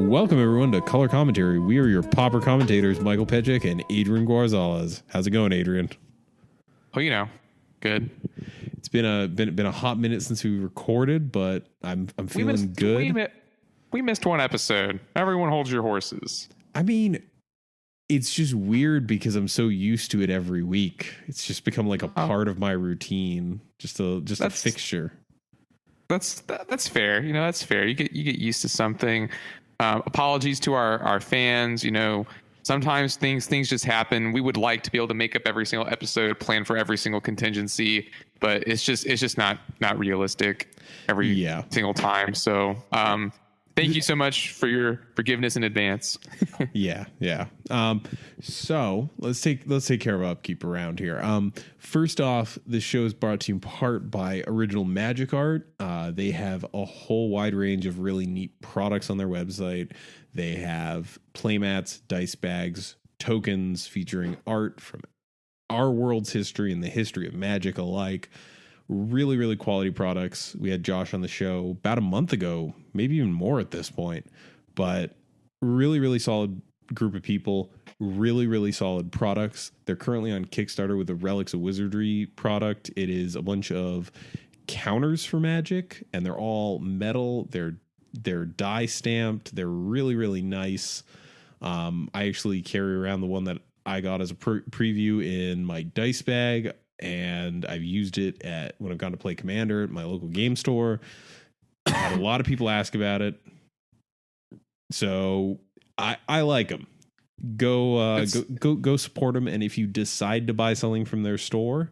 Welcome, everyone, to Color Commentary. We are your popper commentators, Michael Pejcik and Adrian Guarzales. How's it going, Adrian? Oh, good. It's been a hot minute since we recorded, but I'm feeling good. We missed one episode. Everyone holds your horses. I mean, it's just weird because I'm so used to it every week. It's just become like a part of my routine, just a fixture. That's fair. That's fair. You get used to something. Apologies to our fans. Sometimes things just happen. We would like to be able to make up every single episode, plan for every single contingency, but it's just not realistic every single time. So thank you so much for your forgiveness in advance. Yeah. So let's take care of upkeep around here. First off, this show is brought to you in part by Original Magic Art. They have a whole wide range of really neat products on their website. They have playmats, dice bags, tokens featuring art from our world's history and the history of Magic alike. Really, really quality products. We had Josh on the show about a month ago, maybe even more at this point, but really, really solid group of people, really, really solid products. They're currently on Kickstarter with the Relics of Wizardry product. It is a bunch of counters for Magic, and they're all metal. They're die stamped. They're really, really nice. I actually carry around the one that I got as a preview in my dice bag, and I've used it when I've gone to play Commander at my local game store. I had a lot of people ask about it, so I like them. Go support them, and if you decide to buy something from their store,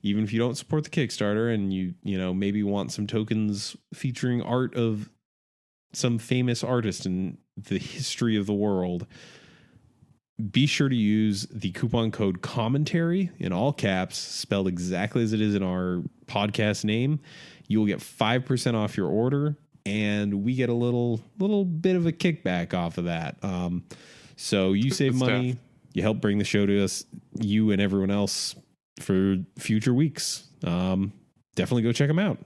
even if you don't support the Kickstarter, and you maybe want some tokens featuring art of some famous artist in the history of the world, be sure to use the coupon code Commontary in all caps, spelled exactly as it is in our podcast name. You will get 5% off your order, and we get a little bit of a kickback off of that. So you save money, you help bring the show to us, you and everyone else for future weeks. Definitely go check them out.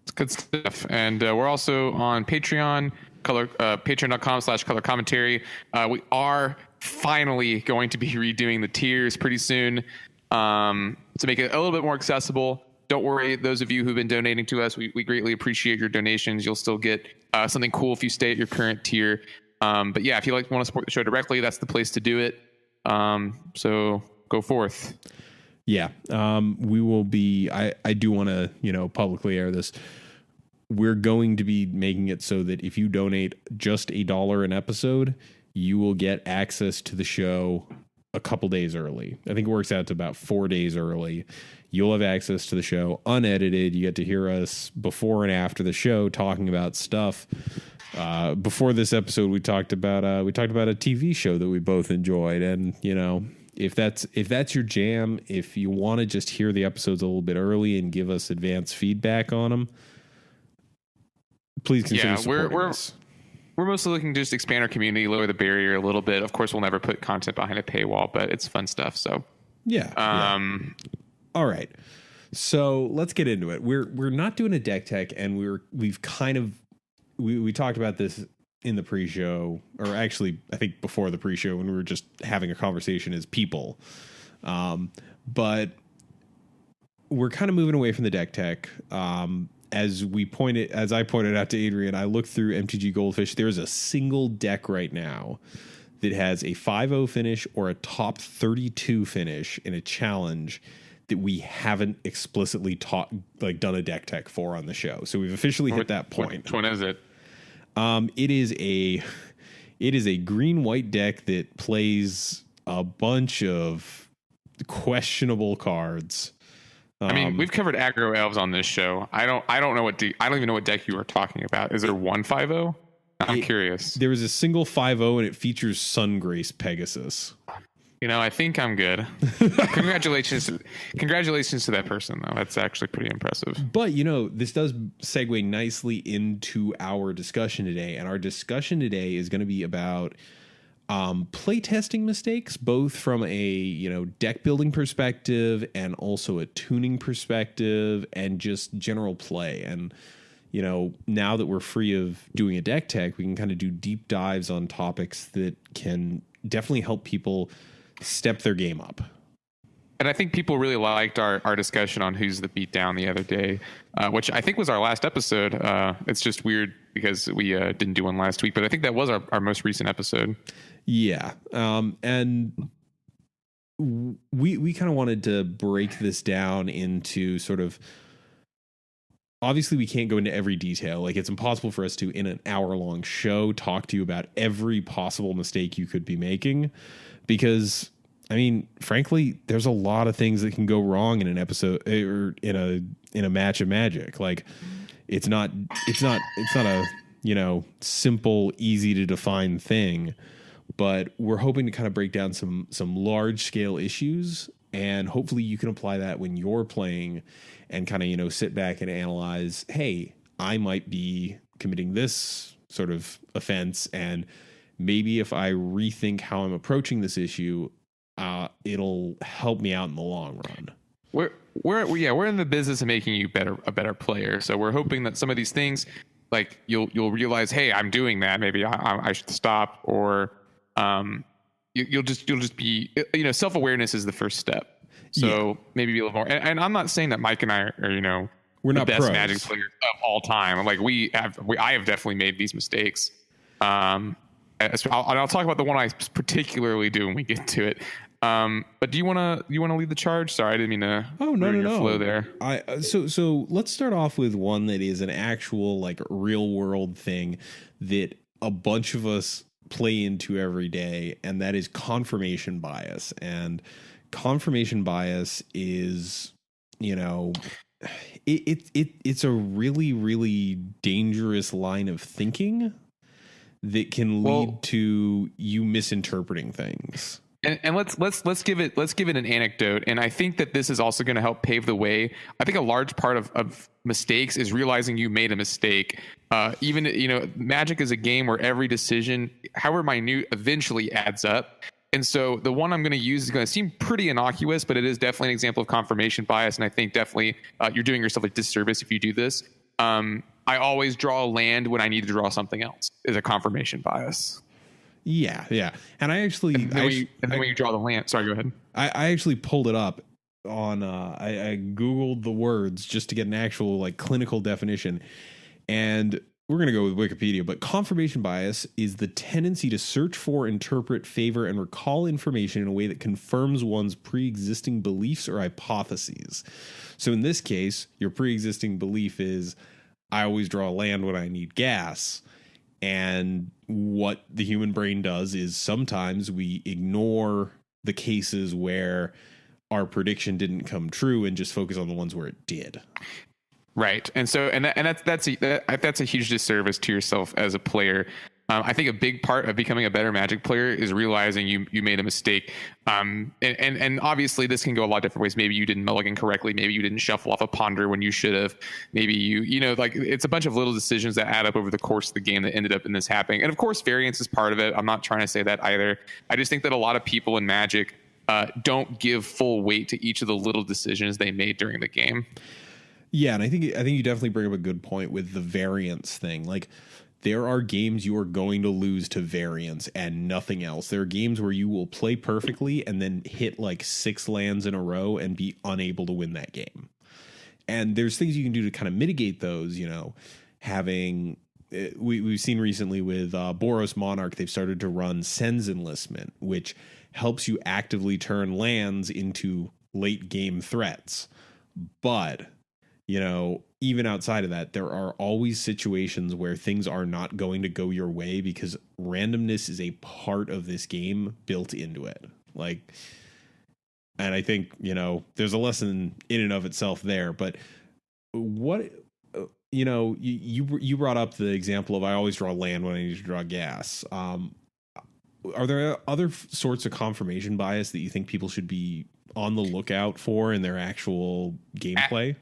It's good stuff. And we're also on Patreon. Patreon.com/color commentary. We are finally going to be redoing the tiers pretty soon to make it a little bit more accessible. Don't worry, those of you who've been donating to us, we greatly appreciate your donations. You'll still get something cool if you stay at your current tier. But yeah, if you want to support the show directly, that's the place to do it. So go forth. Yeah, we will be. I do want to publicly air this. We're going to be making it so that if you donate just $1 an episode, you will get access to the show a couple days early. I think it works out to about 4 days early. You'll have access to the show unedited. You get to hear us before and after the show talking about stuff. Before this episode, we talked about a TV show that we both enjoyed, and if that's your jam, if you want to just hear the episodes a little bit early and give us advanced feedback on them, please consider supporting us. We're mostly looking to just expand our community, lower the barrier a little bit. Of course, we'll never put content behind a paywall, but it's fun stuff. So yeah. All right. So let's get into it. We're not doing a deck tech, and we've kind of we talked about this in the pre-show, or actually I think before the pre-show when we were just having a conversation as people. But we're kind of moving away from the deck tech. As I pointed out to Adrian, I looked through MTG Goldfish. There's a single deck right now that has a 5-0 finish or a top 32 finish in a challenge that we haven't explicitly done a deck tech for on the show. So we've officially hit that point. Which one is it? It is a green-white deck that plays a bunch of questionable cards. I mean, we've covered aggro elves on this show. I don't know I don't even know what deck you are talking about. Is there one 5-0? I'm curious. There is a single 5-0 and it features Sungrace Pegasus. I think I'm good. Congratulations to that person, though. That's actually pretty impressive. But, this does segue nicely into our discussion today. And our discussion today is going to be about playtesting mistakes, both from a deck building perspective and also a tuning perspective and just general play. And now that we're free of doing a deck tech, we can kind of do deep dives on topics that can definitely help people step their game up. And I think people really liked our discussion on who's the beatdown the other day, which I think was our last episode. It's just weird because we didn't do one last week, but I think that was our most recent episode. Yeah. And we kind of wanted to break this down into sort of, obviously we can't go into every detail. Like, it's impossible for us to, in an hour-long show, talk to you about every possible mistake you could be making, because, I mean, frankly, there's a lot of things that can go wrong in an episode or in a match of Magic. Like, it's not a, simple, easy to define thing, but we're hoping to kind of break down some large scale issues, and hopefully you can apply that when you're playing and kind of, sit back and analyze, hey, I might be committing this sort of offense, and maybe if I rethink how I'm approaching this issue, it'll help me out in the long run. We're in the business of making you a better player. So we're hoping that some of these things, like you'll realize, hey, I'm doing that. Maybe I should stop, or you'll just be, self-awareness is the first step. So maybe be a little more. And I'm not saying that Mike and I are, we're not the best pros. Magic players of all time. Like I have definitely made these mistakes. I'll talk about the one I particularly do when we get to it. But do you want to lead the charge? Sorry, I didn't mean to. Oh, no. Flow there. So let's start off with one that is an actual, like, real world thing that a bunch of us play into every day, and that is confirmation bias. And confirmation bias is, it's a really, really dangerous line of thinking that can lead to you misinterpreting things. And let's give it an anecdote. And I think that this is also going to help pave the way. I think a large part of mistakes is realizing you made a mistake. Even, Magic is a game where every decision, however minute, eventually adds up. And so the one I'm going to use is going to seem pretty innocuous, but it is definitely an example of confirmation bias. And I think definitely you're doing yourself a disservice if you do this. I always draw a land when I need to draw something else is a confirmation bias. Yeah. And I actually... when you draw the land... Sorry, go ahead. I actually pulled it up on... I Googled the words just to get an actual, like, clinical definition. And we're going to go with Wikipedia, but confirmation bias is the tendency to search for, interpret, favor, and recall information in a way that confirms one's pre-existing beliefs or hypotheses. So in this case, your pre-existing belief is, I always draw land when I need gas. And what the human brain does is sometimes we ignore the cases where our prediction didn't come true and just focus on the ones where it did. Right. And so, that's a huge disservice to yourself as a player. I think a big part of becoming a better Magic player is realizing you made a mistake. And obviously this can go a lot of different ways. Maybe you didn't mulligan correctly. Maybe you didn't shuffle off a ponder when you should have. Maybe like it's a bunch of little decisions that add up over the course of the game that ended up in this happening. And of course, variance is part of it. I'm not trying to say that either. I just think that a lot of people in Magic don't give full weight to each of the little decisions they made during the game. Yeah, and I think you definitely bring up a good point with the variance thing. Like, there are games you are going to lose to variance and nothing else. There are games where you will play perfectly and then hit like 6 lands in a row and be unable to win that game. And there's things you can do to kind of mitigate those, having... We've seen recently with Boros Monarch, they've started to run Sen's Enlistment, which helps you actively turn lands into late game threats. But... even outside of that, there are always situations where things are not going to go your way because randomness is a part of this game built into it. Like, and I think, there's a lesson in and of itself there, but what, you brought up the example of I always draw land when I need to draw gas. Are there other sorts of confirmation bias that you think people should be on the lookout for in their actual gameplay?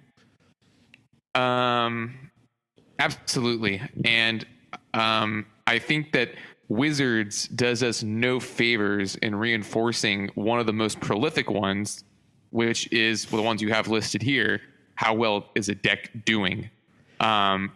Absolutely. And I think that Wizards does us no favors in reinforcing one of the most prolific ones, which is the ones you have listed here. How well is a deck doing?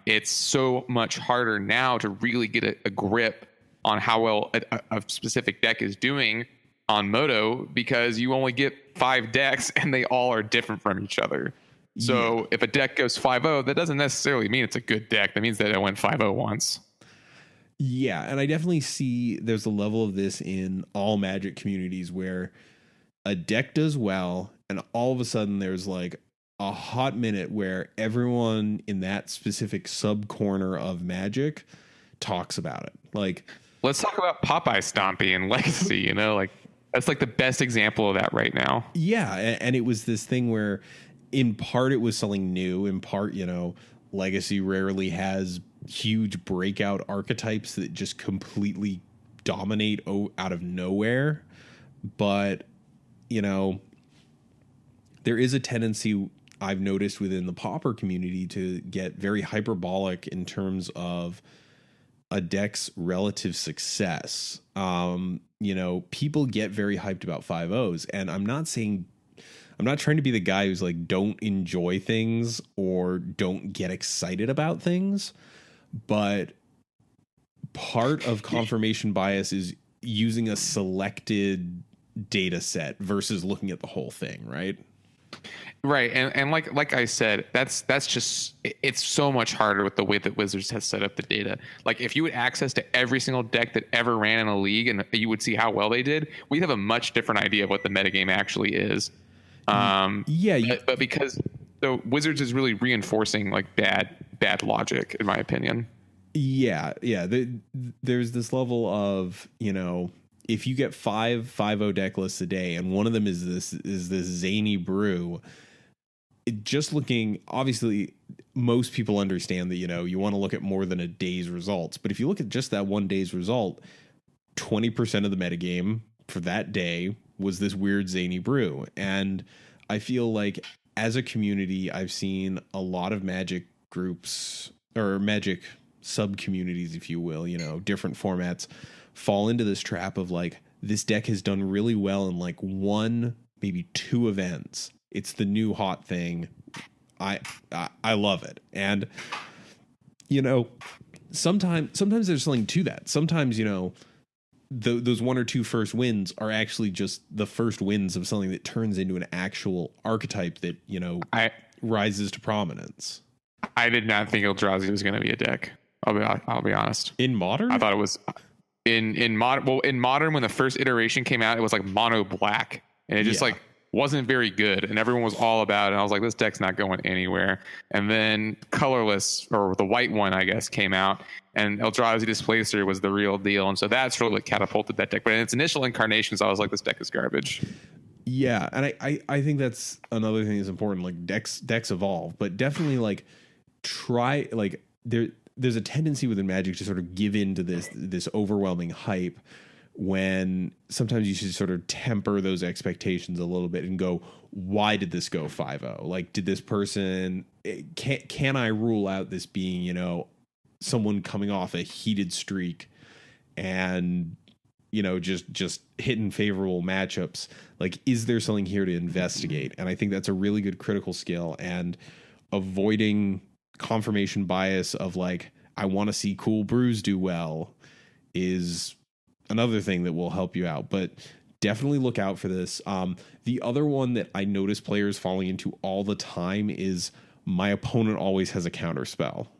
It's so much harder now to really get a grip on how well a specific deck is doing on Moto, because you only get 5 decks and they all are different from each other. So if a deck goes 5-0, that doesn't necessarily mean it's a good deck. That means that it went 5-0 once. Yeah, and I definitely see there's a level of this in all Magic communities where a deck does well, and all of a sudden there's like a hot minute where everyone in that specific sub corner of Magic talks about it. Like, let's talk about Popeye Stompy and Legacy. You know, like that's like the best example of that right now. Yeah, and it was this thing where, in part, it was something new. In part, you know, Legacy rarely has huge breakout archetypes that just completely dominate out of nowhere. But, you know, there is a tendency I've noticed within the Pauper community to get very hyperbolic in terms of a deck's relative success. You know, people get very hyped about 5-0s, and I'm not trying to be the guy who's like, don't enjoy things or don't get excited about things. But part of confirmation bias is using a selected data set versus looking at the whole thing, right? Right. And like I said, that's just, it's so much harder with the way that Wizards has set up the data. Like if you had access to every single deck that ever ran in a league and you would see how well they did, we'd have a much different idea of what the metagame actually is. But because the Wizards is really reinforcing like bad logic, in my opinion. Yeah. There's this level of, you know, if you get 5-5-0 deck lists a day, and one of them is this zany brew, just looking, obviously most people understand that, you know, you want to look at more than a day's results. But if you look at just that one day's result, 20% of the metagame for that day was this weird zany brew. And I feel like as a community, I've seen a lot of Magic groups or Magic sub communities, if you will, you know, different formats, fall into this trap of like, this deck has done really well in like 1, maybe 2 events. It's the new hot thing. I love it. And, you know, sometimes there's something to that. Sometimes, you know, those 1 or 2 first wins are actually just the first wins of something that turns into an actual archetype that, you know, rises to prominence. I did not think Eldrazi was going to be a deck. I'll be honest. In Modern? I thought it was in Modern. Well, in Modern, when the first iteration came out, it was like mono black, and it just like wasn't very good, and everyone was all about it. And I was like, this deck's not going anywhere. And then Colorless, or the white one, I guess, came out, and Eldrazi Displacer was the real deal. And so that's really what catapulted that deck. But in its initial incarnations, I was like, this deck is garbage. Yeah, and I think that's another thing that's important. Like decks evolve, but definitely like try, like there's a tendency within Magic to sort of give in to this overwhelming hype, when sometimes you should sort of temper those expectations a little bit and go, why did this go 5-0? Like, did this person, can I rule out this being, you know, someone coming off a heated streak and, you know, just hitting favorable matchups? Like, is there something here to investigate? And I think that's a really good critical skill, and avoiding confirmation bias of like, I want to see cool brews do well is another thing that will help you out. But definitely look out for this. The other one that I notice players falling into all the time is, my opponent always has a counter spell.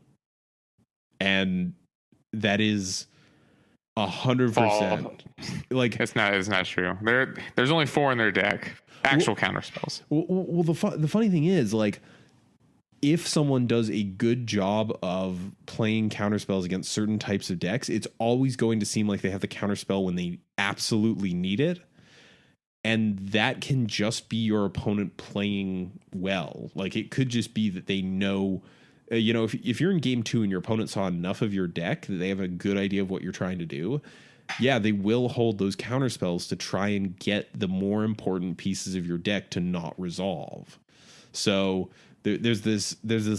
And that is 100%. Like, it's not true. There's only 4 in their deck. Actual counter spells. Well, the funny thing is, like, if someone does a good job of playing counterspells against certain types of decks, it's always going to seem like they have the counterspell when they absolutely need it. And that can just be your opponent playing well. Like, it could just be that they know, you know, if you're in game 2 and your opponent saw enough of your deck that they have a good idea of what you're trying to do, yeah, they will hold those counterspells to try and get the more important pieces of your deck to not resolve. So there's this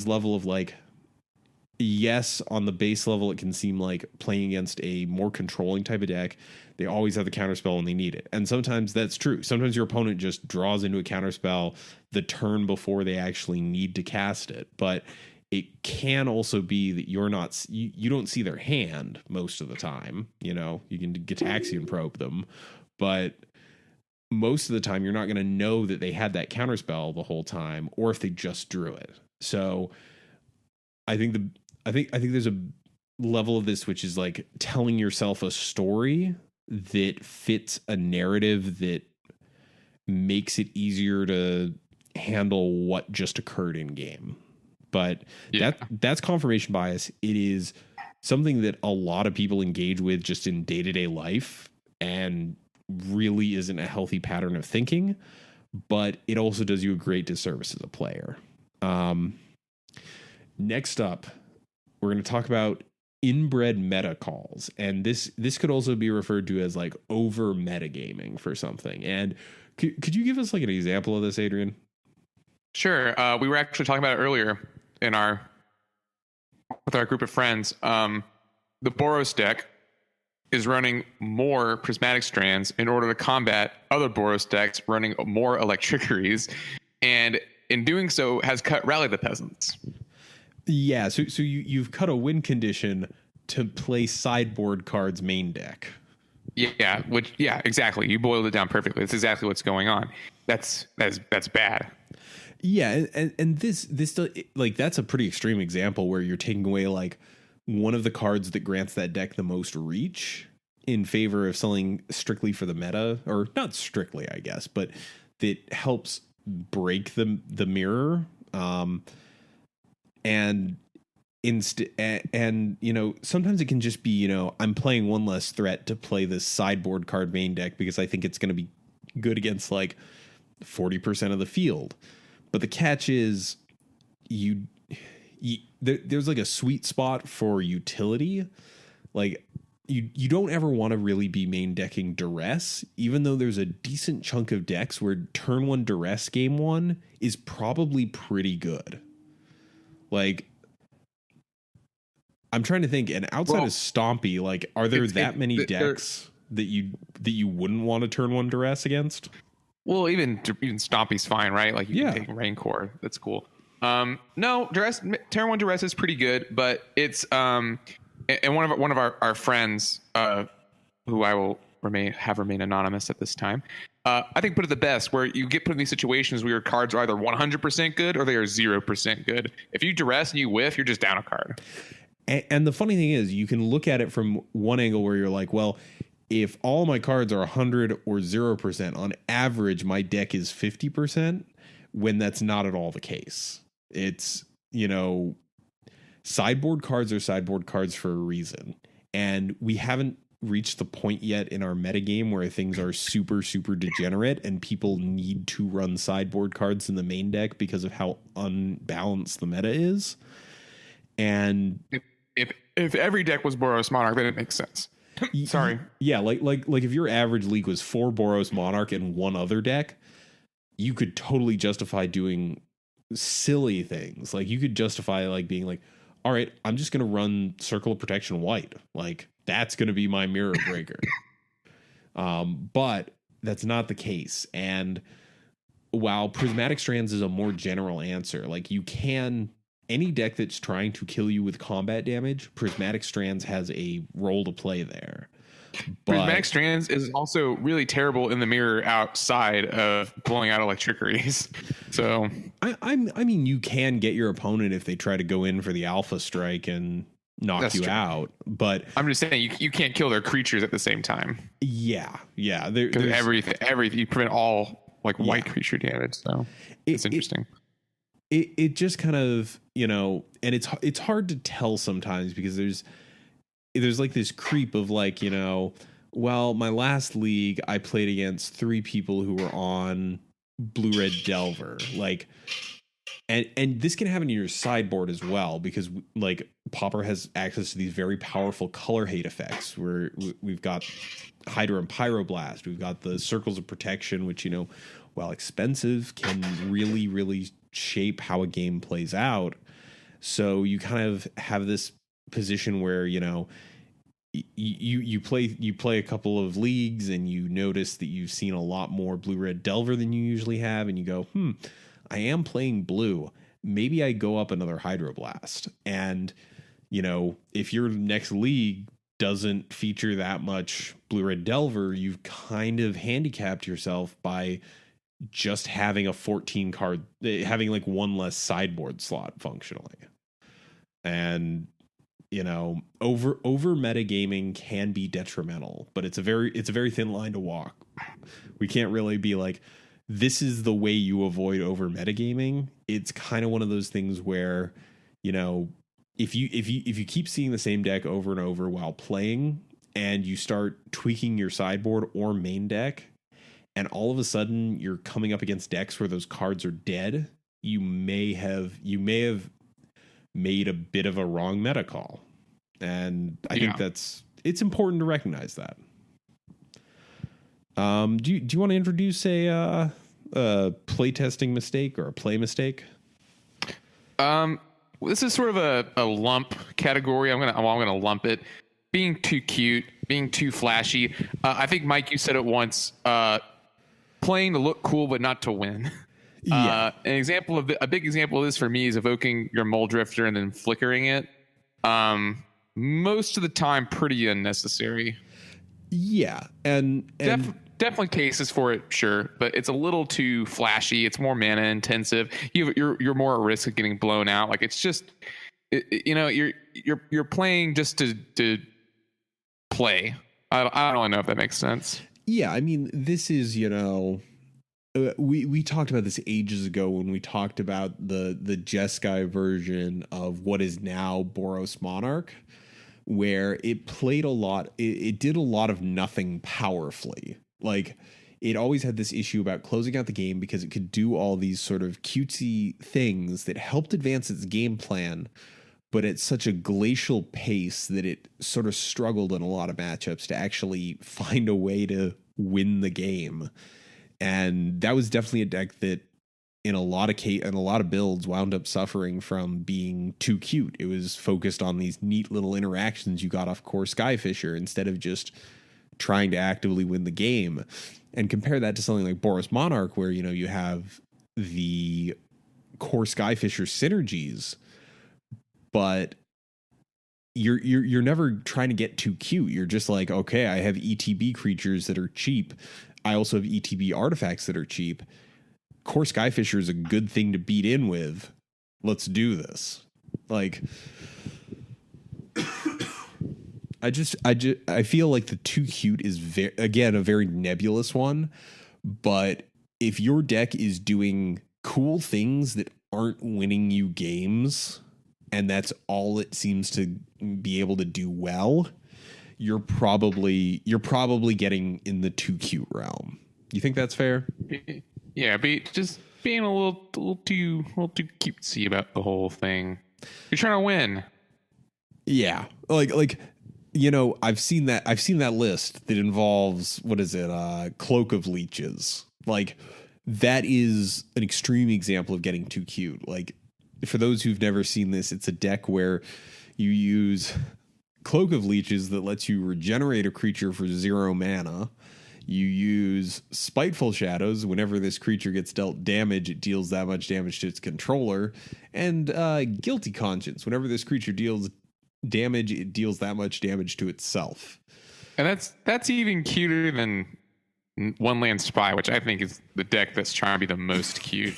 level of like, yes, on the base level, it can seem like playing against a more controlling type of deck, they always have the counterspell when they need it. And sometimes that's true. Sometimes your opponent just draws into a counterspell the turn before they actually need to cast it. But it can also be that you don't see their hand most of the time. You know, you can Gitaxian probe them, but most of the time you're not going to know that they had that counterspell the whole time, or if they just drew it. So I think there's a level of this which is like telling yourself a story that fits a narrative that makes it easier to handle what just occurred in game. But that's confirmation bias. It is something that a lot of people engage with just in day-to-day life and really isn't a healthy pattern of thinking, but it also does you a great disservice as a player. Next up, we're going to talk about inbred meta calls. And this could also be referred to as like over metagaming for something. And could you give us like an example of this, Adrian? Sure. We were actually talking about it earlier with our group of friends. The Boros deck is running more prismatic strands in order to combat other Boros decks running more electricities, and in doing so has cut Rally the Peasants. Yeah, so you've cut a win condition to play sideboard cards main deck. Yeah, exactly. You boiled it down perfectly. That's exactly what's going on. That's bad. Yeah, and this like that's a pretty extreme example where you're taking away like one of the cards that grants that deck the most reach in favor of selling strictly for the meta, or not strictly, I guess, but that helps break the mirror. And you know, sometimes it can just be, you know, I'm playing one less threat to play this sideboard card main deck because I think it's going to be good against like 40% of the field. But the catch is there's like a sweet spot for utility. Like you don't ever want to really be main decking duress, even though there's a decent chunk of decks where turn one duress game one is probably pretty good. Like, I'm trying to think, and outside of Stompy, like, are there that many decks that you wouldn't want to turn one duress against? Well, even Stompy's fine, right? Like you can take Raincore. That's cool. No, turn one duress is pretty good, but it's and one of our friends, who I will remain anonymous at this time. I think put it the best, where you get put in these situations where your cards are either 100% good or they are 0% good. If you duress and you whiff, you're just down a card. And the funny thing is, you can look at it from one angle where you're like, well, if all my cards are 100 or 0%, on average, my deck is 50%, when that's not at all the case. It's, you know, sideboard cards are sideboard cards for a reason. And we haven't reached the point yet in our metagame where things are super, super degenerate and people need to run sideboard cards in the main deck because of how unbalanced the meta is. And if every deck was Boros Monarch, then it makes sense. Sorry. Yeah, like if your average league was 4 Boros Monarch and one other deck, you could totally justify doing silly things. Like you could justify like being like, all right, I'm just going to run Circle of Protection white. Like that's going to be my mirror breaker. But that's not the case. And while Prismatic Strands is a more general answer, like you can, any deck that's trying to kill you with combat damage, Prismatic Strands has a role to play there. But Prismatic Strands is also really terrible in the mirror outside of blowing out electricities. So I mean, you can get your opponent if they try to go in for the Alpha Strike and knock you out. But I'm just saying you can't kill their creatures at the same time. Yeah. Because everything you prevent all like white creature damage. So it's interesting. It just kind of, you know, and it's hard to tell sometimes because there's like this creep of like, you know, well, my last league I played against 3 people who were on Blue-Red Delver, like, and this can happen in your sideboard as well because like Pauper has access to these very powerful color hate effects where we've got Hydra and Pyroblast, we've got the Circles of Protection, which, you know, while expensive, can really, really shape how a game plays out. So you kind of have this position where, you know, you play a couple of leagues and you notice that you've seen a lot more Blue-Red Delver than you usually have, and you go, I am playing blue. maybe I go up another Hydroblast. And, you know, if your next league doesn't feature that much Blue-Red Delver, you've kind of handicapped yourself by just having a 14 card, having like one less sideboard slot functionally. And, you know, over metagaming can be detrimental, but it's a very thin line to walk. We can't really be like, this is the way you avoid over metagaming. It's kind of one of those things where, you know, if you keep seeing the same deck over and over while playing, and you start tweaking your sideboard or main deck, and all of a sudden you're coming up against decks where those cards are dead, you may have made a bit of a wrong meta call. And I think it's important to recognize that. Do you want to introduce a playtesting mistake or a play mistake? This is sort of a lump category. I'm gonna lump it. Being too cute, being too flashy. I think, Mike, you said it once. Playing to look cool, but not to win. Yeah. A big example of this for me is evoking your Mole Drifter and then flickering it. Most of the time, pretty unnecessary. Yeah, and definitely cases for it, sure, but it's a little too flashy. It's more mana intensive. You're more at risk of getting blown out. Like, it's just, you're playing just to play. I don't really know if that makes sense. Yeah, I mean, this is, you know, we talked about this ages ago when we talked about the Jeskai version of what is now Boros Monarch, where it played a lot. It did a lot of nothing powerfully. Like, it always had this issue about closing out the game because it could do all these sort of cutesy things that helped advance its game plan, but at such a glacial pace that it sort of struggled in a lot of matchups to actually find a way to win the game. And that was definitely a deck that in a lot of builds wound up suffering from being too cute. It was focused on these neat little interactions you got off Core Skyfisher instead of just trying to actively win the game. And compare that to something like Boros Monarch, where, you know, you have the Core Skyfisher synergies, but you're never trying to get too cute. You're just like, okay, I have ETB creatures that are cheap. I also have ETB artifacts that are cheap. Core Skyfisher is a good thing to beat in with. Let's do this. Like, I feel like the too cute is again a very nebulous one, but if your deck is doing cool things that aren't winning you games, and that's all it seems to be able to do well, you're probably getting in the too cute realm. You think that's fair? Yeah, just being a little too cutesy about the whole thing. You're trying to win. Yeah, like you know, I've seen that list that involves, what is it? Cloak of Leeches. Like, that is an extreme example of getting too cute. Like, for those who've never seen this, it's a deck where you use Cloak of Leeches that lets you regenerate a creature for 0 mana. You use Spiteful Shadows. Whenever this creature gets dealt damage, it deals that much damage to its controller. And Guilty Conscience. Whenever this creature deals damage, it deals that much damage to itself. And that's even cuter than One Land Spy, which I think is the deck that's trying to be the most cute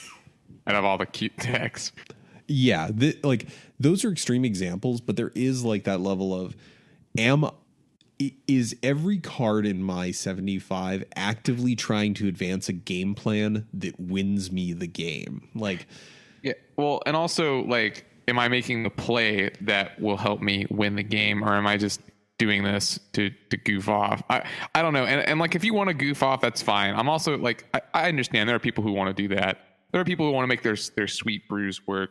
out of all the cute decks. Yeah, like, those are extreme examples, but there is like that level of, is every card in my 75 actively trying to advance a game plan that wins me the game? Like, yeah, well, and also, like, am I making the play that will help me win the game, or am I just doing this to goof off? I don't know. And like, if you want to goof off, that's fine. I'm also like, I understand there are people who want to do that. There are people who want to make their sweet brews work.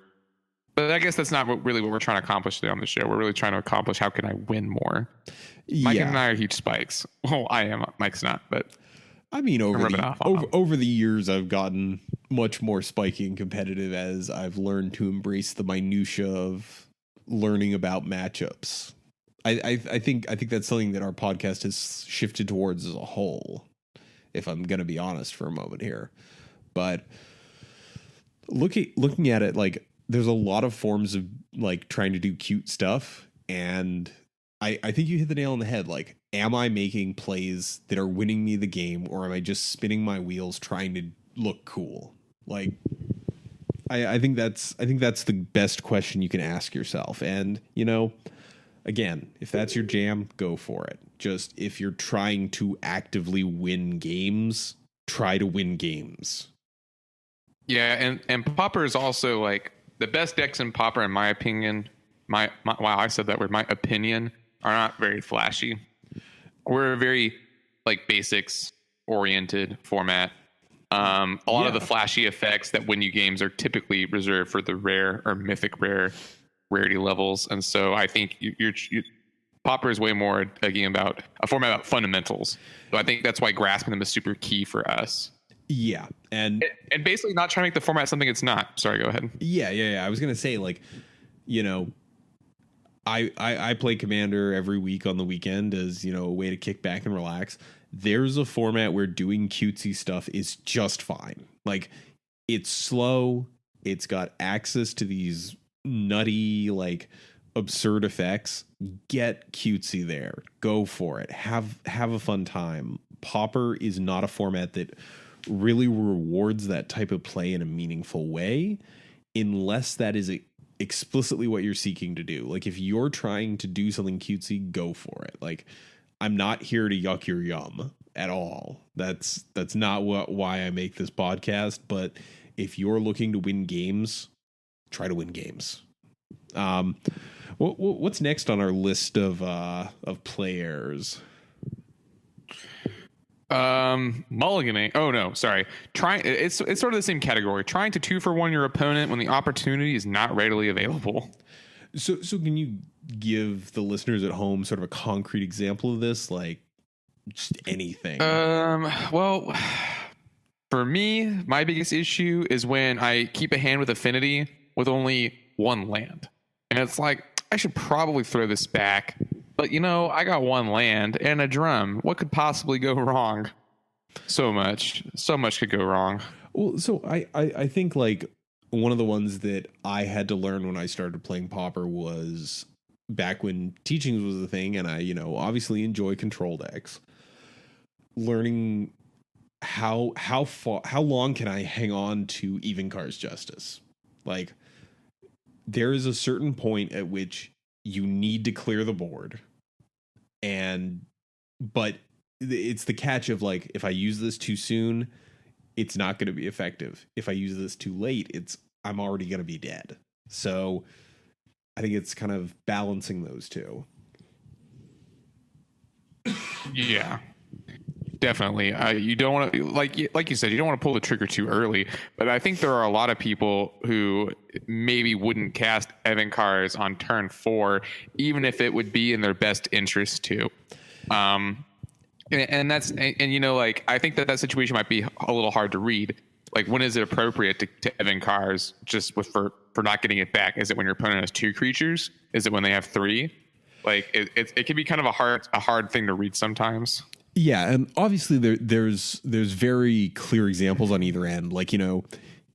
But I guess that's not really what we're trying to accomplish today on the show. We're really trying to accomplish, how can I win more? Mike and I are huge Spikes. Well, I am. Mike's not, but I mean, over the years, I've gotten much more spiky and competitive as I've learned to embrace the minutia of learning about matchups. I think that's something that our podcast has shifted towards as a whole, if I'm going to be honest for a moment here. But looking at it, like, there's a lot of forms of like trying to do cute stuff, and I think you hit the nail on the head. Like, am I making plays that are winning me the game, or am I just spinning my wheels trying to look cool? Like, I think that's the best question you can ask yourself. And, you know, again, if that's your jam, go for it. Just if you're trying to actively win games, try to win games. Yeah, and Pauper is also like the best decks in Pauper, in my opinion. My wow, I said that word. My opinion are not very flashy. We're a very like basics oriented format. A lot of the flashy effects that win you games are typically reserved for the rare or mythic rarity levels, and so I think Pauper is way more a game about a format about fundamentals. So I think that's why grasping them is super key for us. Yeah, and basically not trying to make the format something it's not. Sorry, go ahead. Yeah. I was gonna say, like, you know, I play Commander every week on the weekend as, you know, a way to kick back and relax. There's a format where doing cutesy stuff is just fine. Like, it's slow. It's got access to these nutty, like, absurd effects. Get cutesy there. Go for it. Have a fun time. Pauper is not a format that really rewards that type of play in a meaningful way, unless that is explicitly what you're seeking to do. Like, if you're trying to do something cutesy, go for it. Like, I'm not here to yuck your yum at all. That's not why I make this podcast. But if you're looking to win games, try to win games. What's next on our list of players? Mulliganing. Oh no, sorry. It's sort of the same category. Trying to 2-for-1 your opponent when the opportunity is not readily available. So can you give the listeners at home sort of a concrete example of this, like just anything? Well, for me, my biggest issue is when I keep a hand with affinity with only one land, and it's like, I should probably throw this back, but you know, I got one land and a drum. What could possibly go wrong? So much could go wrong. Well, so I think, like, one of the ones that I had to learn when I started playing Pauper was back when teachings was a thing, and I, you know, obviously enjoy control decks. Learning how long can I hang on to Evenkar's Justice? Like, there is a certain point at which you need to clear the board, but it's the catch of, like, if I use this too soon, it's not going to be effective. If I use this too late, I'm already going to be dead. So I think it's kind of balancing those two. Yeah, definitely. You don't want to, like you said, you don't want to pull the trigger too early. But I think there are a lot of people who maybe wouldn't cast Evenkar's on turn 4, even if it would be in their best interest to. And that's, and you know, like, I think that situation might be a little hard to read. Like, when is it appropriate to Evenkar's just for not getting it back? Is it when your opponent has 2 creatures? Is it when they have 3? Like, it can be kind of a hard thing to read sometimes. Yeah, and obviously there's very clear examples on either end. Like, you know,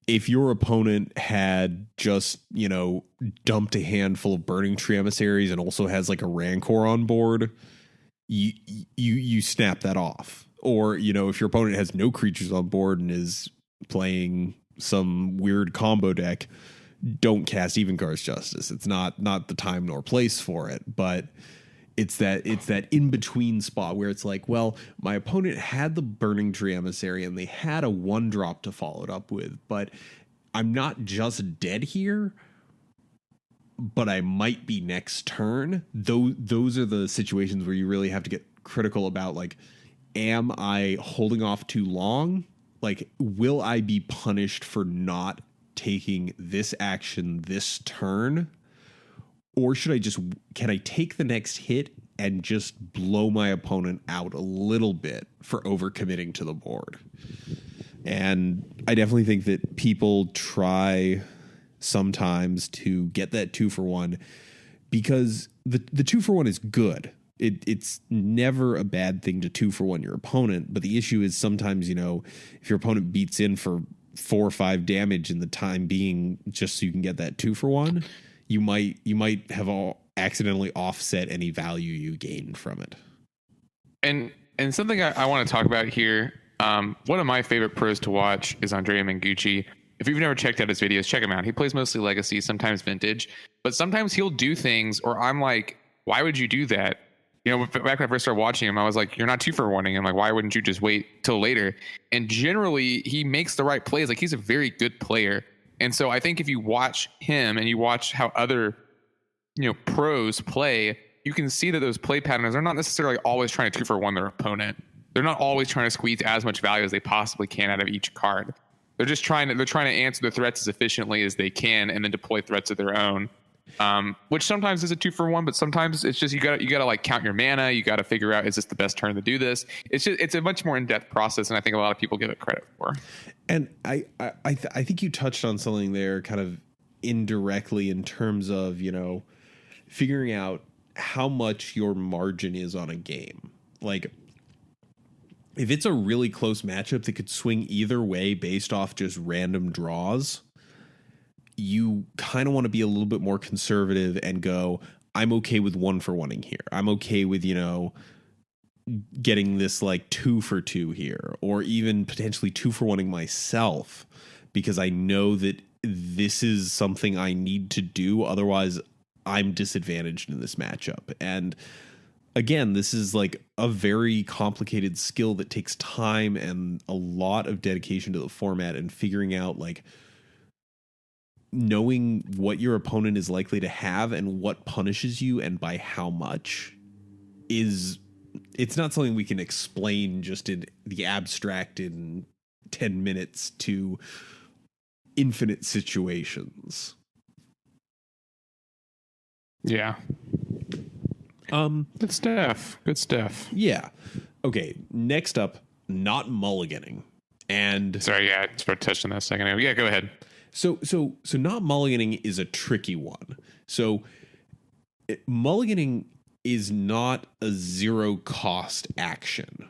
if your opponent had just, you know, dumped a handful of Burning Tree Emissaries and also has like a Rancor on board, you snap that off. Or, you know, if your opponent has no creatures on board and is playing some weird combo deck, don't cast Evenkar's Justice. It's not the time nor place for it. But it's that in between spot where it's like, well, my opponent had the Burning Tree Emissary and they had a 1-drop to follow it up with, but I'm not just dead here, but I might be next turn. Those are the situations where you really have to get critical about, like, am I holding off too long? Like, will I be punished for not taking this action this turn? Or can I take the next hit and just blow my opponent out a little bit for overcommitting to the board? And I definitely think that people try sometimes to get that 2-for-1 because the 2-for-1 is good. It's never a bad thing to 2-for-1 your opponent. But the issue is sometimes, you know, if your opponent beats in for 4 or 5 damage in the time being, just so you can get that 2-for-1, you might have all accidentally offset any value you gained from it. And something I want to talk about here, one of my favorite pros to watch is Andrea Mengucci. If you've never checked out his videos, check him out. He plays mostly Legacy, sometimes Vintage, but sometimes he'll do things, or I'm like, why would you do that? You know, back when I first started watching him, I was like, you're not 2-for-1ing. I'm like, why wouldn't you just wait till later? And generally, he makes the right plays. Like, he's a very good player. And so I think if you watch him and you watch how other, pros play, you can see that those play patterns are not necessarily always trying to 2-for-1 their opponent. They're not always trying to squeeze as much value as they possibly can out of each card. They're just trying to answer the threats as efficiently as they can and then deploy threats of their own. Which sometimes is a 2-for-1, but sometimes it's just you gotta like count your mana. You gotta figure out, is this the best turn to do this? It's a much more in-depth process, and I think a lot of people give it credit for. And I think you touched on something there, kind of indirectly, in terms of figuring out how much your margin is on a game. Like, if it's a really close matchup that could swing either way based off just random draws, you kind of want to be a little bit more conservative and go, I'm okay with 1-for-1ing here. I'm okay with, getting this like 2-for-2 here, or even potentially 2-for-1ing myself, because I know that this is something I need to do. Otherwise, I'm disadvantaged in this matchup. And again, this is like a very complicated skill that takes time and a lot of dedication to the format, and figuring out like knowing what your opponent is likely to have and what punishes you and by how much it's not something we can explain just in the abstract in 10 minutes to infinite situations. Yeah. Good stuff. Yeah. Okay. Next up, not mulliganing. And sorry, yeah, I just touched on that a second ago. Yeah, go ahead. So not mulliganing is a tricky one. So mulliganing is not a zero cost action,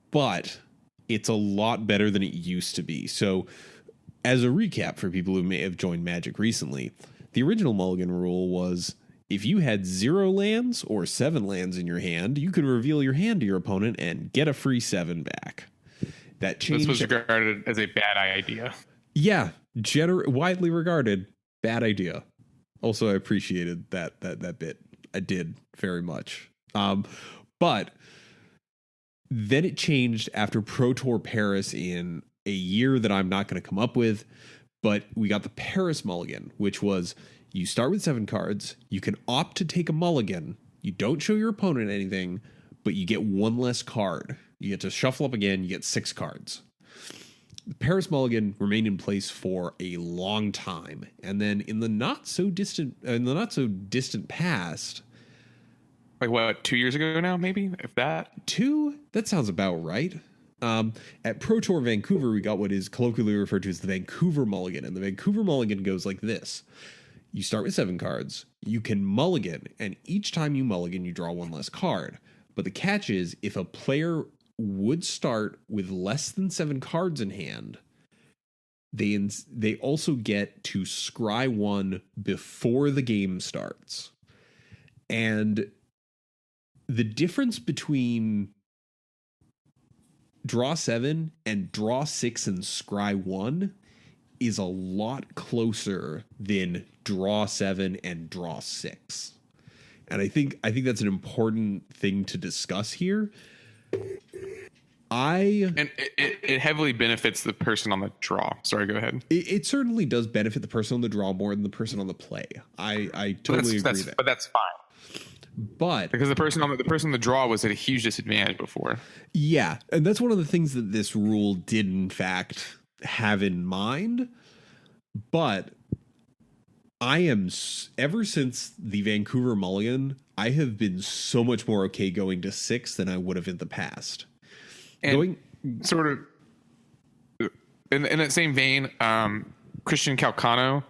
but it's a lot better than it used to be. So as a recap for people who may have joined Magic recently, the original mulligan rule was if you had 0 lands or 7 lands in your hand, you could reveal your hand to your opponent and get a free 7 back. That changed. This was regarded as a bad idea. Yeah, widely regarded bad idea. Also, I appreciated that bit. I did very much. But then it changed after Pro Tour Paris in a year that I'm not going to come up with. But we got the Paris mulligan, which was you start with 7 cards. You can opt to take a mulligan. You don't show your opponent anything, but you get 1 less card. You get to shuffle up again. You get 6 cards. The Paris mulligan remained in place for a long time, and then in the not so distant past, like what, 2 years ago now, maybe, if that. 2? That sounds about right. At Pro Tour Vancouver, we got what is colloquially referred to as the Vancouver mulligan, and the Vancouver mulligan goes like this: you start with 7 cards, you can mulligan, and each time you mulligan, you draw 1 less card. But the catch is, if a player would start with less than 7 cards in hand, they also get to scry 1 before the game starts. And the difference between draw 7 and draw 6 and scry 1 is a lot closer than draw 7 and draw 6. And I think that's an important thing to discuss here. And it heavily benefits the person on the draw. Sorry, go ahead. It certainly does benefit the person on the draw more than the person on the play. I totally agree there. But that's fine. But because the person on the draw was at a huge disadvantage before. Yeah, and that's one of the things that this rule did in fact have in mind. But I am, ever since the Vancouver mulligan, I have been so much more okay going to 6 than I would have in the past. And sort of in that same vein, Christian Calcano,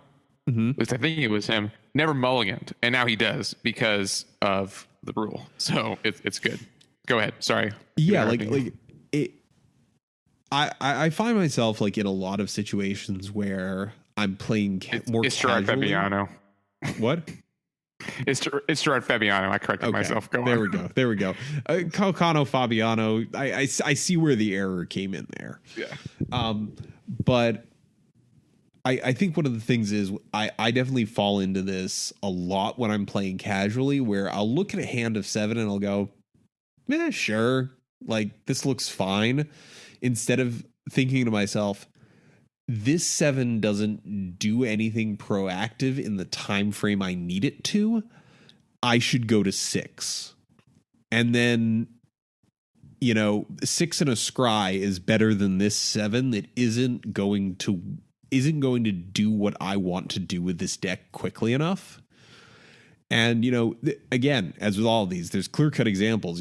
at least I think it was him, never mulliganed, and now he does because of the rule. So it's good. Go ahead. Sorry. Yeah, like it. I find myself like in a lot of situations where I'm playing more it's Gerard casually. Fabiano. What? It's Gerard Fabiano. I corrected myself. Go there on. we go. There we go. Calcano Fabiano. I see where the error came in there. Yeah. But I think one of the things is I definitely fall into this a lot when I'm playing casually, where I'll look at a hand of 7 and I'll go, sure, like this looks fine. Instead of thinking to myself, this 7 doesn't do anything proactive in the time frame I need it to. I should go to 6. And then, 6 and a scry is better than this 7 that isn't going to do what I want to do with this deck quickly enough. And, again, as with all of these, there's clear-cut examples,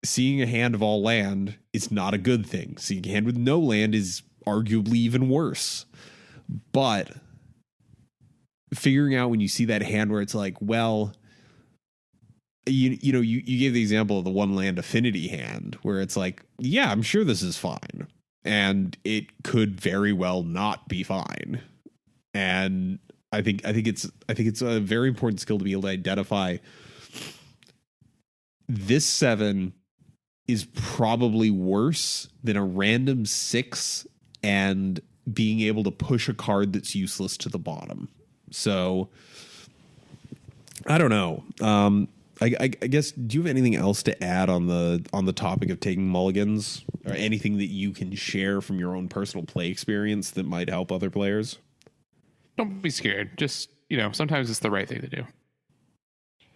seeing a hand of all land is not a good thing. Seeing a hand with no land is arguably even worse. But figuring out when you see that hand where it's like, well, you gave the example of the 1 land affinity hand where it's like, yeah, I'm sure this is fine. And it could very well not be fine. And I think it's a very important skill to be able to identify this 7 is probably worse than a random 6 and being able to push a card that's useless to the bottom. So I don't know. I guess, do you have anything else to add on the topic of taking mulligans, or anything that you can share from your own personal play experience that might help other players? Don't be scared. Just, sometimes it's the right thing to do.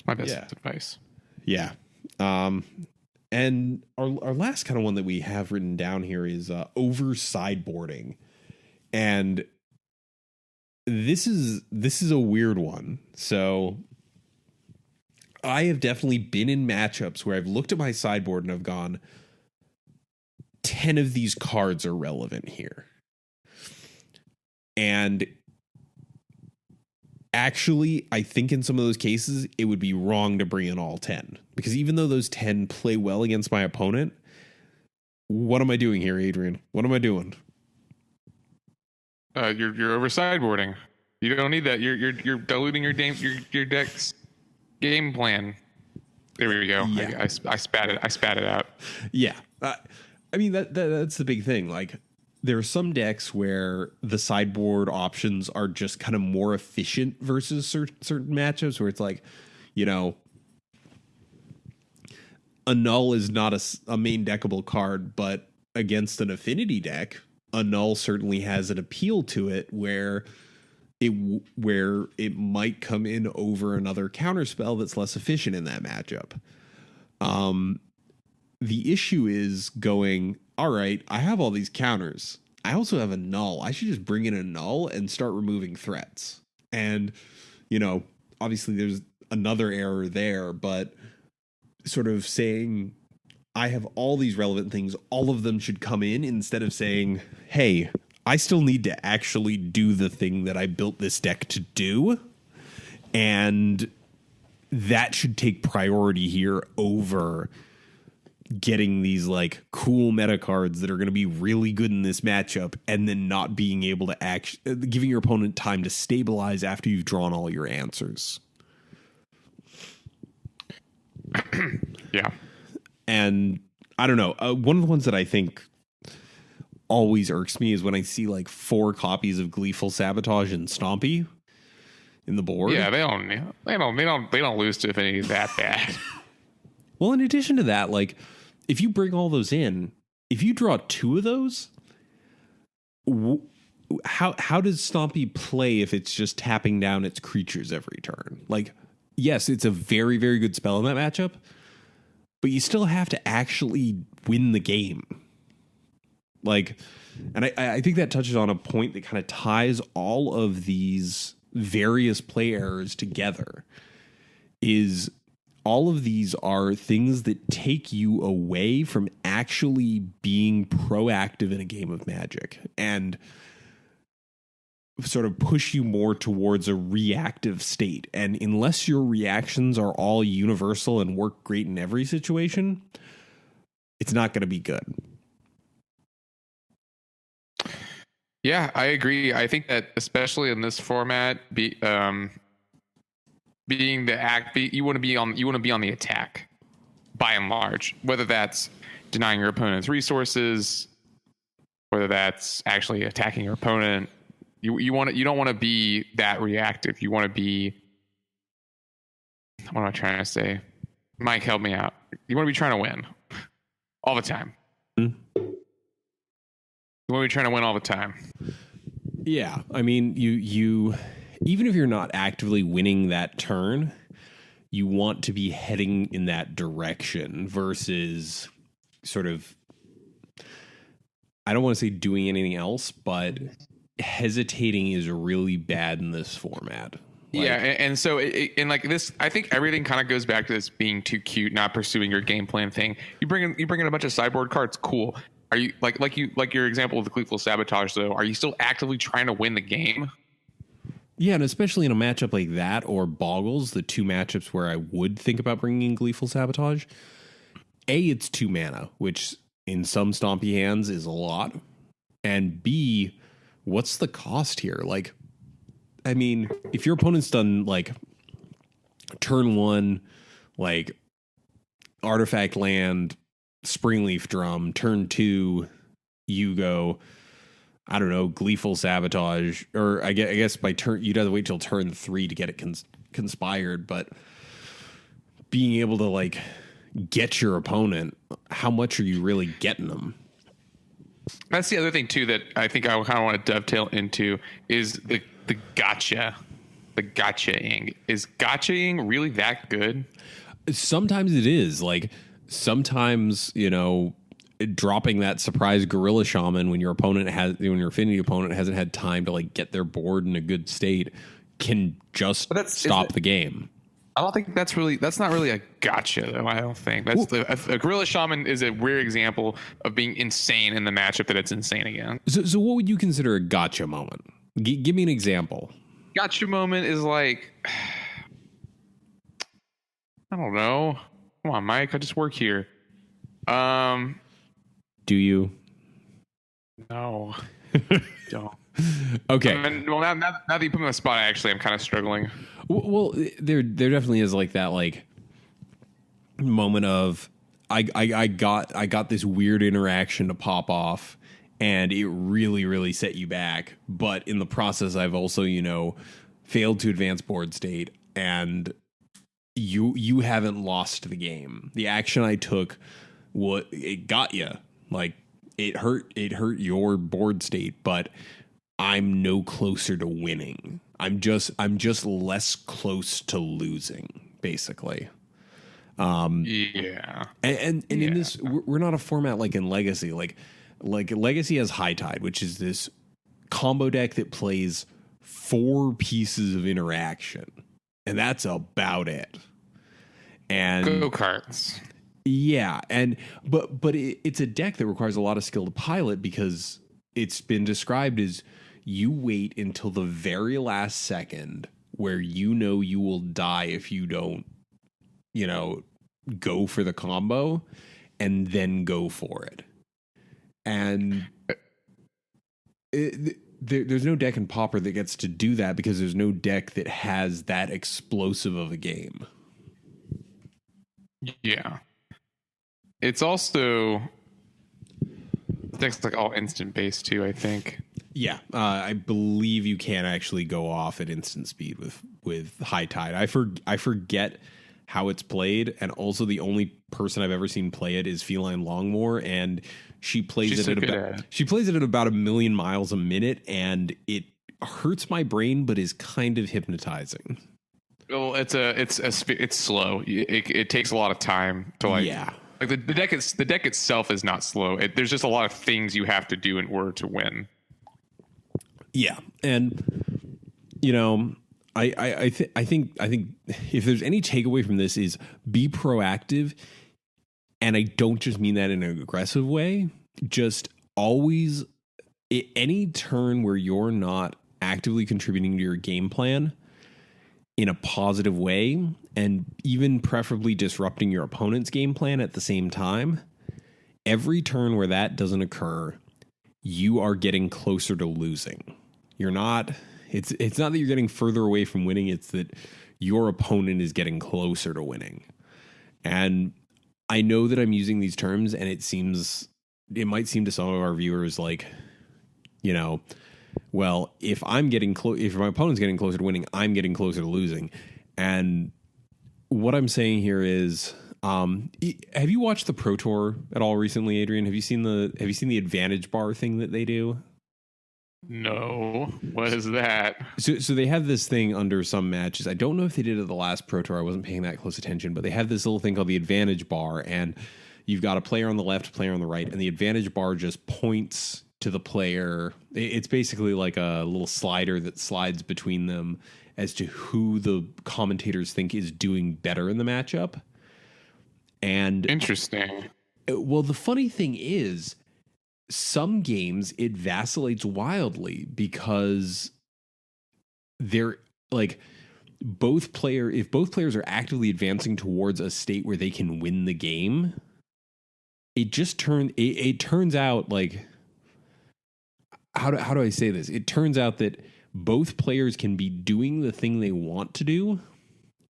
My best advice. Yeah. And our last kind of one that we have written down here is over sideboarding. And this is a weird one. So I have definitely been in matchups where I've looked at my sideboard and I've gone, 10 of these cards are relevant here. And actually, I think in some of those cases, it would be wrong to bring in all 10. Because even though those 10 play well against my opponent, what am I doing here, Adrian? What am I doing? You're over sideboarding. You don't need that. You're diluting your deck's game plan. There we go. Yeah. I spat it out. Yeah. I mean, that's the big thing. Like, there are some decks where the sideboard options are just kind of more efficient versus certain matchups where it's like, a null is not a main deckable card, but against an affinity deck, a null certainly has an appeal to it where it might come in over another counterspell that's less efficient in that matchup. The issue is going, all right, I have all these counters. I also have a null. I should just bring in a null and start removing threats. And, obviously there's another error there, but sort of saying, I have all these relevant things, all of them should come in, instead of saying, hey, I still need to actually do the thing that I built this deck to do. And that should take priority here over getting these like cool meta cards that are going to be really good in this matchup and then not being able to giving your opponent time to stabilize after you've drawn all your answers. Yeah. And I don't know. One of the ones that I think always irks me is when I see like 4 copies of Gleeful Sabotage and Stompy in the board. Yeah, they don't lose to Affinity that bad. Well, in addition to that, like if you bring all those in, if you draw 2 of those, how does Stompy play if it's just tapping down its creatures every turn? Like, yes, it's a very, very good spell in that matchup, but you still have to actually win the game. Like, and I think that touches on a point that kind of ties all of these various play errors together, is all of these are things that take you away from actually being proactive in a game of Magic and sort of push you more towards a reactive state. And unless your reactions are all universal and work great in every situation, it's not going to be good. Yeah, I agree. I think that especially in this format, being the you want to be on the attack by and large, whether that's denying your opponent's resources, whether that's actually attacking your opponent. You don't want to be that reactive. You want to be, what am I trying to say? Mike, help me out. You want to be trying to win all the time. You want to be trying to win all the time. Yeah, I mean, you even if you're not actively winning that turn, you want to be heading in that direction versus sort of, I don't want to say doing anything else, but hesitating is really bad in this format. Yeah, and so in like this, I think everything kind of goes back to this being too cute, not pursuing your game plan thing. You bring in a bunch of sideboard cards, cool. Are you like your example of the Gleeful Sabotage though? Are you still actively trying to win the game? Yeah, and especially in a matchup like that or Boggles, the two matchups where I would think about bringing in Gleeful Sabotage. A, it's 2 mana, which in some stompy hands is a lot. And B, what's the cost here? Like, I mean, if your opponent's done like turn 1, like artifact land, Springleaf Drum, turn 2, you go, I don't know, Gleeful Sabotage, or I guess by turn, you'd have to wait till turn 3 to get it conspired, but being able to like get your opponent, how much are you really getting them? That's the other thing too that I think I kind of want to dovetail into is the gotcha. The gotcha-ing. Is gotcha-ing really that good? Sometimes it is. Like, sometimes, dropping that surprise Gorilla Shaman when your Affinity opponent hasn't had time to like get their board in a good state can just stop the game. I don't think that's not really a gotcha though. I don't think that's a Gorilla Shaman is a weird example of being insane in the matchup that it's insane again. So what would you consider a gotcha moment? Give me an example. Gotcha moment is like, I don't know. Come on, Mike. I just work here. Do you? No. Don't. Okay. I mean, well, now that you put me on the spot, I'm kind of struggling. Well, there definitely is like that like moment of I got this weird interaction to pop off, and it really, really set you back. But in the process, I've also, failed to advance board state, and you haven't lost the game. The action I took, it got you. Like, it hurt your board state, but I'm no closer to winning. I'm just less close to losing, basically. Yeah. And in this, we're not a format like in Legacy. Like Legacy has High Tide, which is this combo deck that plays 4 pieces of interaction, and that's about it. And go-karts. Yeah, but it's a deck that requires a lot of skill to pilot because it's been described as you wait until the very last second where you will die if you don't, go for the combo, and then go for it. And there's no deck in Pauper that gets to do that because there's no deck that has that explosive of a game. Yeah. It's also, the deck's like all instant based too, I think. Yeah, I believe you can actually go off at instant speed with High Tide. I forget how it's played, and also the only person I've ever seen play it is Feline Longmore, and she plays it at about 1 million miles a minute, and it hurts my brain, but is kind of hypnotizing. Well, it's slow. It takes a lot of time to like. Yeah. Like the deck itself is not slow. There's just a lot of things you have to do in order to win. Yeah, and I think if there's any takeaway from this is be proactive, and I don't just mean that in an aggressive way. Just always, any turn where you're not actively contributing to your game plan in a positive way, and even preferably disrupting your opponent's game plan at the same time, every turn where that doesn't occur, you are getting closer to losing. You're not, it's not that you're getting further away from winning, it's that your opponent is getting closer to winning. And I know that I'm using these terms and it might seem to some of our viewers like, well, if my opponent's getting closer to winning, I'm getting closer to losing. And what I'm saying here is, have you watched the Pro Tour at all recently, Adrian? Have you seen the advantage bar thing that they do? No. What is that? So they have this thing under some matches. I don't know if they did it at the last Pro Tour. I wasn't paying that close attention, but they have this little thing called the advantage bar, and you've got a player on the left, a player on the right, and the advantage bar just points to the player. It's basically like a little slider that slides between them as to who the commentators think is doing better in the matchup. And interesting. Well, the funny thing is, some games it vacillates wildly because they're like if both players are actively advancing towards a state where they can win the game, it turns out like, how do I say this? It turns out that both players can be doing the thing they want to do,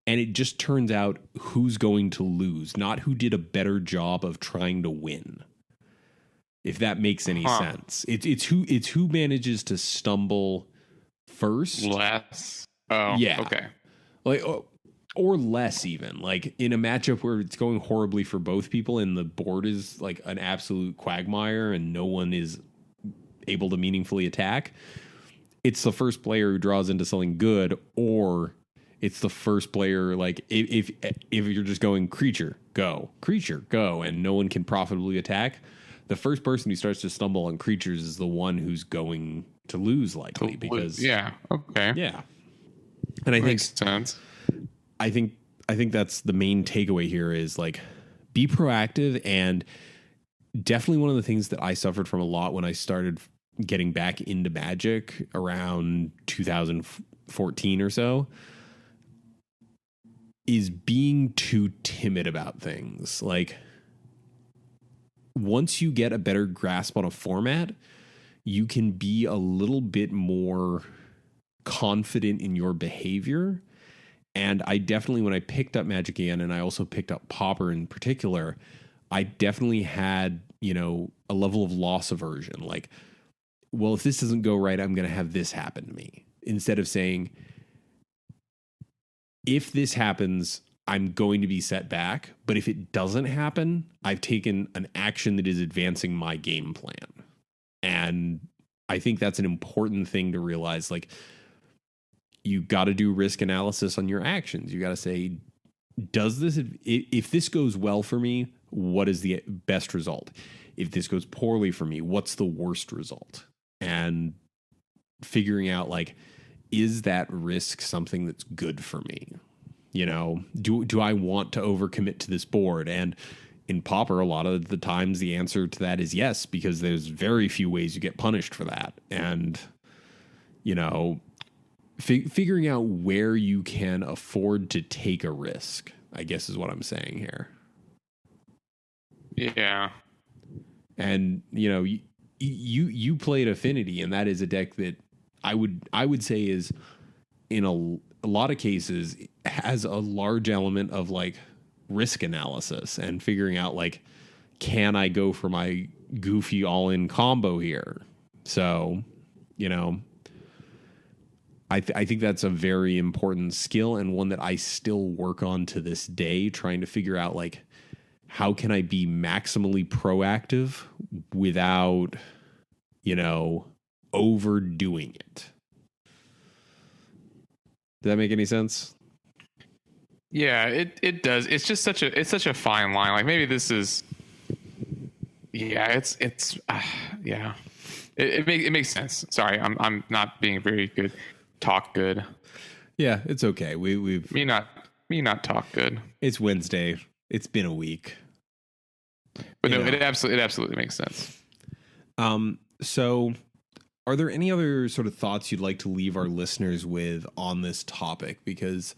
and it just turns out who's going to lose, not who did a better job of trying to win. If that makes any sense. It's who manages to stumble first. Less. Oh, yeah. Okay. Like, or less even. Like in a matchup where it's going horribly for both people and the board is like an absolute quagmire and no one is able to meaningfully attack, it's the first player who draws into something good, or it's the first player, like if you're just going creature go, and no one can profitably attack, the first person who starts to stumble on creatures is the one who's going to lose likely because yeah. Okay. Yeah. And I Makes sense. I think that's the main takeaway here is like be proactive, and definitely one of the things that I suffered from a lot when I started getting back into Magic around 2014 or so is being too timid about things. Like once you get a better grasp on a format, you can be a little bit more confident in your behavior. And I definitely, when I picked up Magic again, and I also picked up Pauper in particular, I definitely had, a level of loss aversion. Like, well, if this doesn't go right, I'm going to have this happen to me. Instead of saying, if this happens, I'm going to be set back. But if it doesn't happen, I've taken an action that is advancing my game plan. And I think that's an important thing to realize. Like, you got to do risk analysis on your actions. You got to say, if this goes well for me, what is the best result? If this goes poorly for me, what's the worst result? And figuring out, like, is that risk something that's good for me? Do I want to overcommit to this board? And in Pauper, a lot of the times the answer to that is yes, because there's very few ways you get punished for that. And, figuring out where you can afford to take a risk, I guess is what I'm saying here. Yeah. And, you played Affinity, and that is a deck that I would say is in a lot of cases has a large element of like risk analysis and figuring out like, can I go for my goofy all-in combo here? So, I think that's a very important skill, and one that I still work on to this day, trying to figure out like, how can I be maximally proactive without, overdoing it? Does that make any sense? Yeah, it does. It's just such a fine line. Like maybe this is, yeah, yeah, it makes sense. Sorry, I'm not being very good. Talk good. Yeah, it's okay. We've me not talk good. It's Wednesday. It's been a week. But no, it absolutely makes sense. So are there any other sort of thoughts you'd like to leave our listeners with on this topic? Because,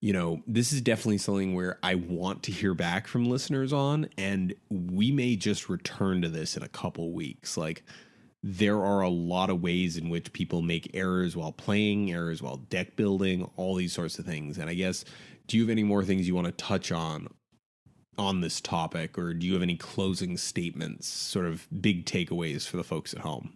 this is definitely something where I want to hear back from listeners on, and we may just return to this in a couple weeks. Like, there are a lot of ways in which people make errors while playing, errors while deck building, all these sorts of things. And I guess, do you have any more things you want to touch on this topic, or do you have any closing statements, sort of big takeaways for the folks at home?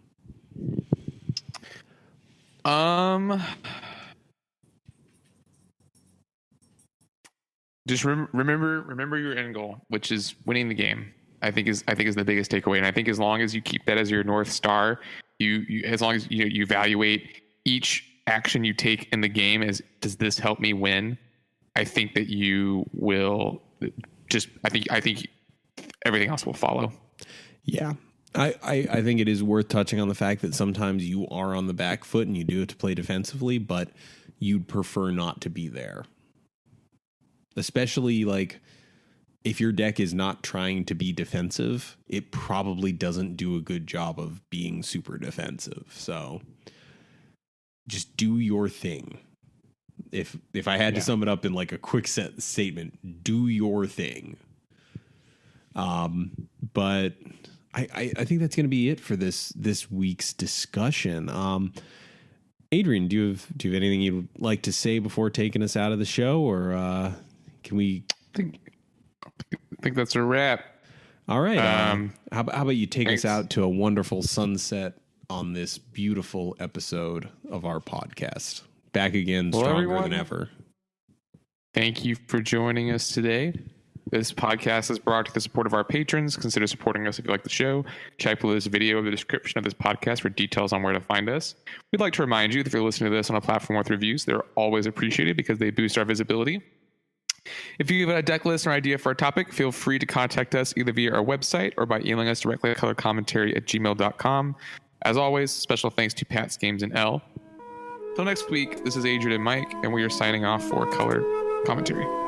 Just remember your end goal, which is winning the game. I think is the biggest takeaway, and I think as long as you keep that as your North Star, you as long as you evaluate each action you take in the game as, does this help me win? I think that you will just. I think everything else will follow. Yeah. I think it is worth touching on the fact that sometimes you are on the back foot and you do have to play defensively, but you'd prefer not to be there. Especially like if your deck is not trying to be defensive, it probably doesn't do a good job of being super defensive. So just do your thing. If I had to sum it up in like a quick statement, do your thing. But I think that's going to be it for this week's discussion. Adrian, do you have anything you'd like to say before taking us out of the show, or can we? I think that's a wrap. All right. How about you take us out to a wonderful sunset on this beautiful episode of our podcast? Back again, stronger than ever. Thank you for joining us today. This podcast is brought to the support of our patrons. Consider supporting us if you like the show. Check below this video in the description of this podcast for details on where to find us. We'd like to remind you that if you're listening to this on a platform with reviews, they're always appreciated because they boost our visibility. If you have a deck list or idea for a topic, feel free to contact us either via our website or by emailing us directly at colorcommentary@gmail.com. As always, special thanks to Pat's Games and L. Till next week, this is Adrian and Mike, and we are signing off for Color Commentary.